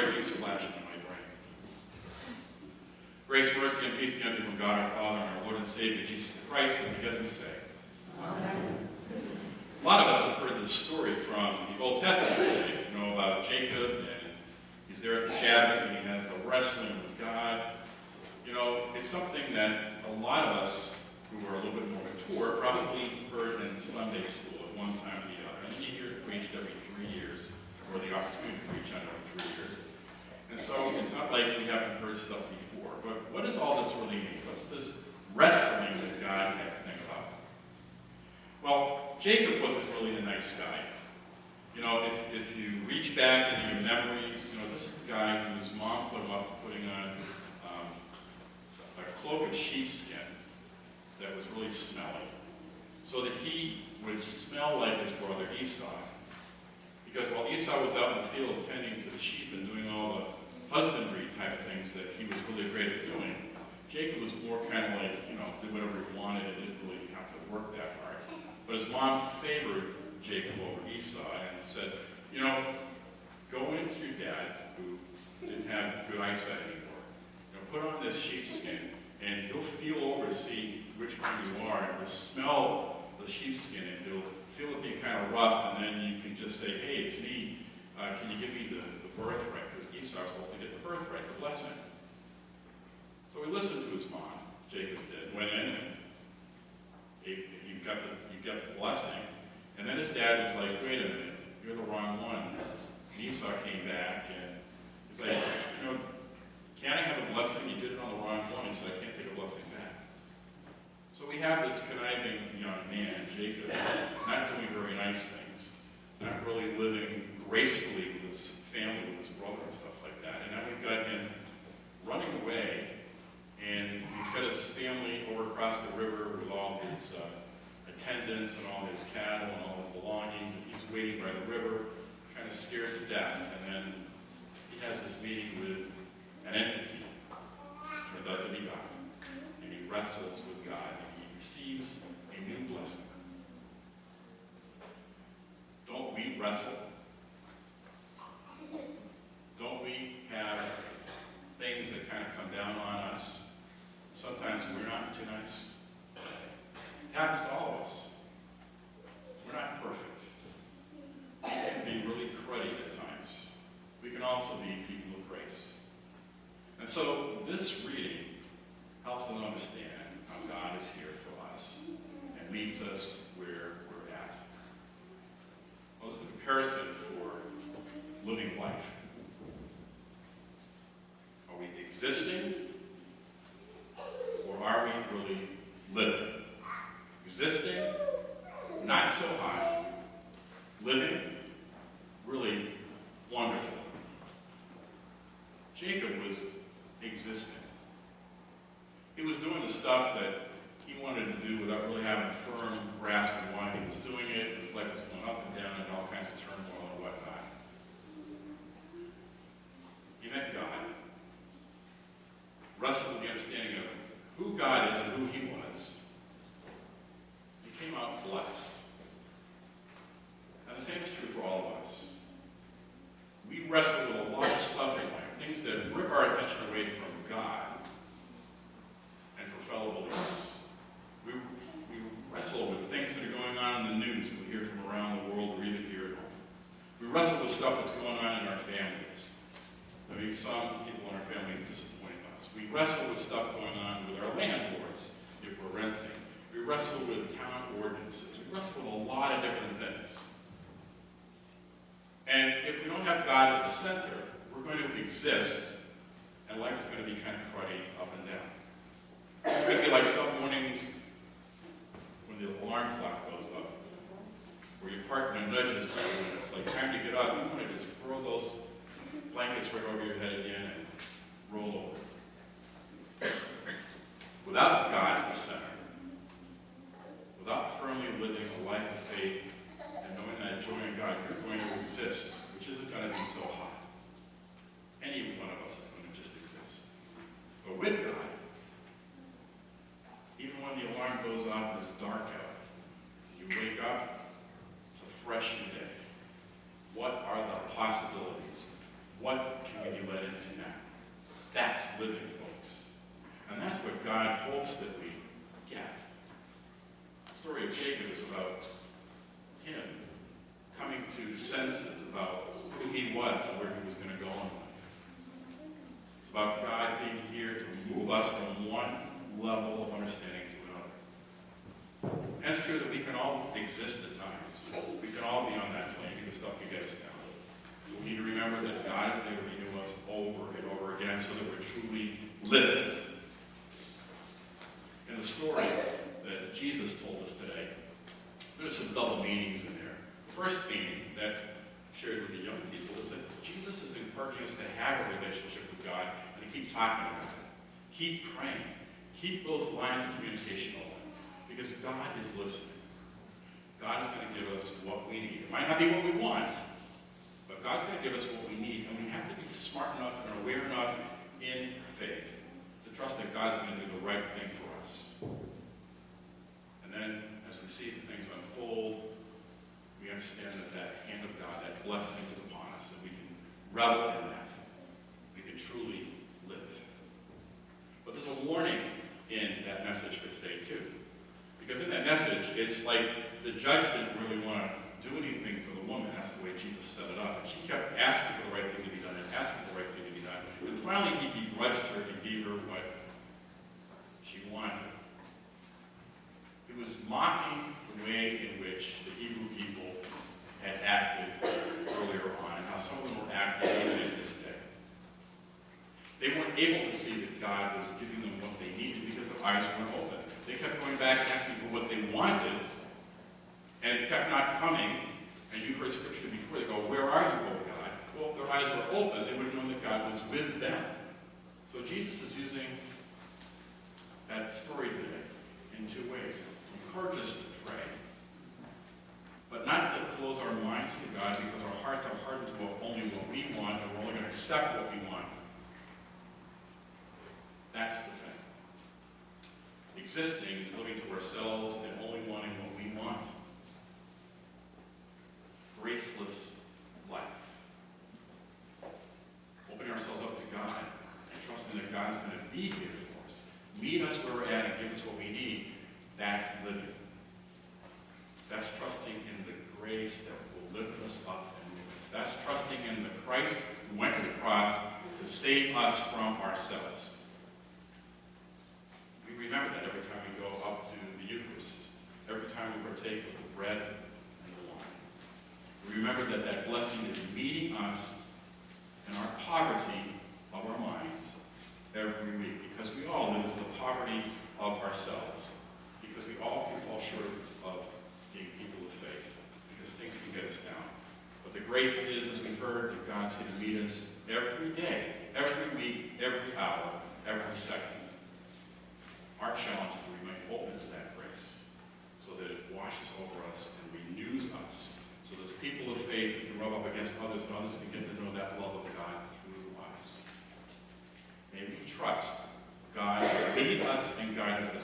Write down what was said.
story keeps flashing in my brain. Grace, mercy, and peace be unto you from God our Father and our Lord and Savior, Jesus Christ, and together we say. Amen. A lot of us have heard this story from the Old Testament today, about Jacob, and he's there at the Sabbath, and he has the wrestling with God. It's something that a lot of us who are a little bit more mature probably heard in Sunday school at one time or the other. And you hear it preached every 3 years, or the opportunity to preach on it every 3 years. And so it's not like we haven't heard stuff before. But what does all this really mean? What's this wrestling that God had to think about? Well, Jacob wasn't really a nice guy. If you reach back into your memories, this is the guy whose mom put him up putting on a cloak of sheepskin that was really smelly, so that he would smell like his brother Esau. Because while Esau was out in the field tending to the sheep and doing all the husbandry type of things that he was really great at doing, Jacob was more kind of like, did whatever he wanted and didn't really have to work that hard. But his mom favored Jacob over Esau and said, go into your dad, who didn't have good eyesight anymore. Put on this sheepskin, and he'll feel over to see which one you are, and he'll smell the sheepskin, and he'll feel it being kind of rough, and then you can just say, hey, it's me. Can you give me the birthright? Because Esau was supposed to get the birthright, the blessing. So he listened to his mom, Jacob did, went in, and you got the blessing. And then his dad was like, wait a minute, you're the wrong one. And Esau came back, and he's like, can't I have a blessing? You did it on the wrong one. He said, I can't take a blessing back. So we have this conniving young man, Jacob, not doing very nice things, not really living gracefully with his family, with his brother and stuff like that. And now we've got him running away, and he's got his family over across the river with all his attendants and all his cattle and all his belongings, and he's waiting by the river, kind of scared to death. And then he has this meeting with an entity, turns out to be God, and he wrestles with God, and he receives a new blessing. Don't we wrestle? Don't we have things that kind of come down on us? Sometimes we're not too nice. It happens to all of us. We're not perfect. We can be really cruddy at times. We can also be people of grace. And so this reading helps us understand how God is here for us and meets us where we're at. Well, this is the comparison for living life. Are we existing, or are we really living? Existing, not so high. Living, really wonderful. Jacob was existing. He was doing the stuff that he wanted to do without really having a firm grasp on why he was doing it. His life was going up and down and all kinds of turmoil and whatnot. He met God, wrestled with the understanding of who God is and who he was. He came out blessed. And the same is true for all of us. We wrestle with a lot of stuff in life, things that rip our attention away from God and for fellow believers. We wrestle with things that are going on in the news that we hear from around the world or even here at home. We wrestle with stuff that's going on in our families. Some people in our families disappoint us. We wrestle with stuff going on with our landlords if we're renting. We wrestle with town ordinances. We wrestle with a lot of different things. And if we don't have God at the center, we're going to exist, and life is going to be kind of cruddy up and down. It's going to be like some mornings when the alarm clock goes up, where your partner nudges you, and it's like time to get up. You want to just throw those blankets right over your head again and roll over. Without God at the center, without firmly living a life of faith and knowing that joy in God, you're going to exist, which isn't going to be so hot. Any one of us is going to just exist. But with God, even when the alarm goes off and it's dark out, you wake up, it's a fresh new day. What are the possibilities? What can we do of where he was going to go in life. It's about God being here to move us from one level of understanding to another. And it's true that we can all exist at times. We can all be on that plane because stuff can get us down. So we need to remember that God is there to renew us over and over again so that we're truly living. In the story that Jesus told us today, there's some double meanings in there. The first meaning that shared with the young people is that Jesus is encouraging us to have a relationship with God and to keep talking about it. Keep praying. Keep those lines of communication open. Because God is listening. God is going to give us what we need. It might not be what we want, but God's going to give us what we need. And we have to be smart enough and aware enough in faith to trust that God's going to do the right thing for us. And then, as we see the things unfold, we understand that that hand of God, that blessing is upon us, and we can revel in that. We can truly live. But there's a warning in that message for today, too. Because in that message, it's like the judge didn't really want to do anything for the woman. That's the way Jesus set it up. And she kept asking for the right thing to be done and asking for the right thing to be done. And finally, he begrudged her and gave her what she wanted. He was mocking the way in which the Hebrew people had acted earlier on and how some of them were acting even in this day. They weren't able to see that God was giving them what they needed because their eyes weren't open. They kept going back and asking for what they wanted, and it kept not coming. And you've heard scripture before. They go, "Where are you, O God?" Well, if their eyes were open, they would have known that God was with them. So Jesus is using that story today in two ways. Encourage us to pray, but not to close our minds to God because our hearts are hardened to only what we want, and we're only going to accept what we want. That's the thing. Existing is living to ourselves and only wanting what we want. Graceless life. Opening ourselves up to God and trusting that God's going to be here for us. Meet us where we're at and give us what we need. That's living. That's trusting in the grace that will lift us up and move us. That's trusting in the Christ who went to the cross to save us from ourselves. We remember that every time we go up to the Eucharist, every time we partake of the bread and the wine. We remember that that blessing is meeting us in our poverty of our minds every week, because we all live in the poverty of ourselves, because we all can fall short of being people of faith, because things can get us down. But the grace is, as we heard, that God's going to meet us every day, every week, every hour, every second. Our challenge is that we might open to that grace so that it washes over us and renews us. So as people of faith, we can rub up against others and others can get to know that love of God through us. May we trust God to lead us and guide us as